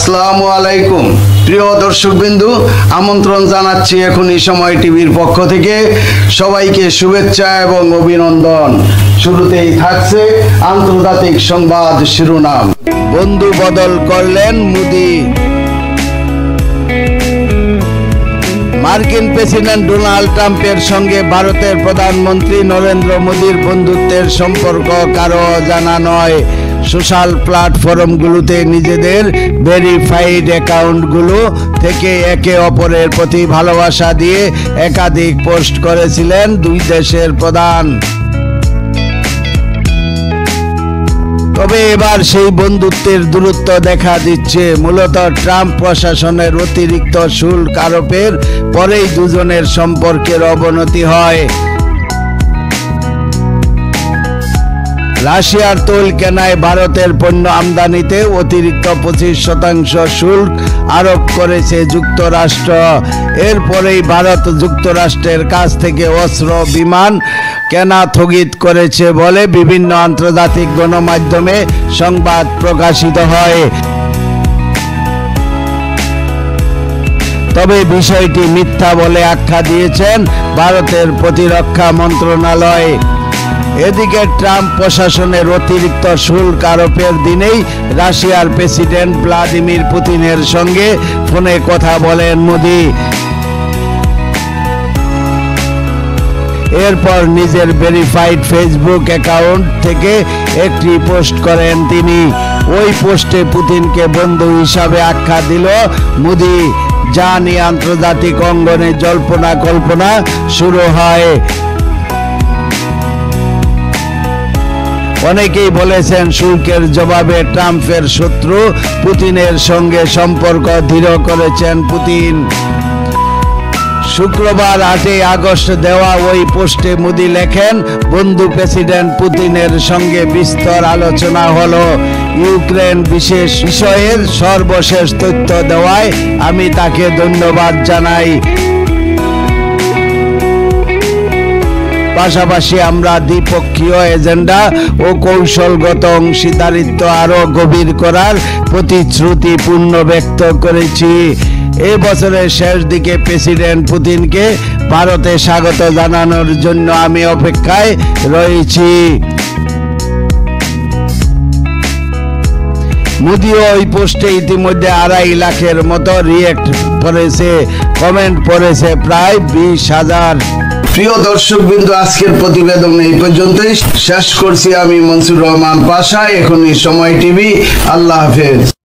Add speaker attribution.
Speaker 1: আসসালামু আলাইকুম প্রিয় দর্শকবৃন্দু, আমন্ত্রণ জানাচ্ছি এখনই সময় টিভির পক্ষ থেকে সবাইকে শুভেচ্ছা এবং অভিনন্দন। শুরুতেই থাকছে আন্তর্জাতিক সংবাদ শিরোনাম। বন্ধু বদল করলেন মোদি। মার্কিন প্রেসিডেন্ট ডোনাল্ড ট্রাম্পের সঙ্গে ভারতের প্রধানমন্ত্রী নরেন্দ্র মোদির বন্ধুত্বের সম্পর্ক কারো জানা নয়। সোশ্যাল প্ল্যাটফর্মগুলোতে নিজেদের ভেরিফাইড অ্যাকাউন্টগুলো থেকে একে অপরের প্রতি ভালোবাসা দিয়ে একাধিক পোস্ট করেছিলেন দুই দেশের প্রধান। তবে এবার সেই বন্ধুত্বের দূরত্ব দেখা দিচ্ছে। মূলত ট্রাম্প প্রশাসনের অতিরিক্ত শুল্ক আরোপের পরেই দুজনের সম্পর্কের অবনতি হয়। রাশিয়ার তৈল কেনায় ভারতের পণ্য আমদানিতে অতিরিক্ত 25% শুল্ক আরোপ করেছে যুক্তরাষ্ট্র। এরপরেই ভারত যুক্তরাষ্ট্রের কাছ থেকে অস্ত্র বিমান কেনা স্থগিত করেছে বলে বিভিন্ন আন্তর্জাতিক গণমাধ্যমে সংবাদ প্রকাশিত হয়। তবে বিষয়টি মিথ্যা বলে আখ্যা দিয়েছেন ভারতের প্রতিরক্ষা মন্ত্রণালয়। এদিকে ট্রাম্প প্রশাসনের অতিরিক্ত শুল্ক আরোপের দিনেই রাশিয়ার প্রেসিডেন্ট ভ্লাদিমির পুতিনের সঙ্গে ফোনে কথা বলেন মোদি। এরপর নিজের ভেরিফাইড ফেসবুক অ্যাকাউন্ট থেকে একটি পোস্ট করেন তিনি। ওই পোস্টে পুতিনকে বন্ধু হিসাবে আখ্যা দিল মোদি, যা নিয়ে আন্তর্জাতিক অঙ্গনে জল্পনা কল্পনা শুরু হয়। অনেকেই বলেছেন শুল্কের জবাবে ট্রাম্পের শত্রু পুতিনের সঙ্গে সম্পর্ক দৃঢ় করেছেন পুতিন। শুক্রবার 8 আগস্ট দেওয়া ওই পোস্টে মোদি লেখেন, বন্ধু প্রেসিডেন্ট পুতিনের সঙ্গে বিস্তর আলোচনা হলো। ইউক্রেন বিশেষ বিষয়ের সর্বশেষ তথ্য দেওয়ায় আমি তাকে ধন্যবাদ জানাই। পাশাপাশি আমরা দ্বিপক্ষীয় এজেন্ডা ও কৌশলগত অংশীদারিত্ব আরো গভীর করার প্রতিশ্রুতি পূর্ণ ব্যক্ত করেছি। এই বছরের শেষ দিকে প্রেসিডেন্ট পুতিনকে ভারতে স্বাগত জানানোর জন্য আমি অপেক্ষায় রয়েছি। মোদিও ওই পোস্টে ইতিমধ্যে 2.5 লাখের মতো রিয়েক্ট করেছে, কমেন্ট পড়েছে প্রায় 20,000। প্রিয় দর্শকবৃন্দু, আজকের প্রতিবেদন এই পর্যন্তই শেষ করছি। আমি মনসুর রহমান পাশা, এখনই সময় টিভি। আল্লাহ হাফেজ।